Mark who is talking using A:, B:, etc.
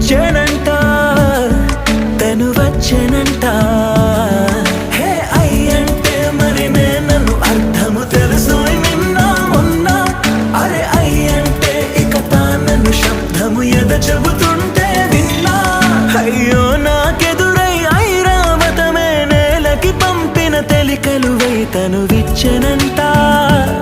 A: వచ్చేనంట తను వచ్చేనంట హే అయ్యంటే మరి నన్ను అర్థము తెలుసు నిన్న మొన్న అరే అయ్యంటే ఇక తానను శబ్దము ఎద చెబుతుంటే విన్నా అయ్యో నాకెదురై ఐరావతమే నేలకి పంపిన తెలికలువై తను విచ్చెనంట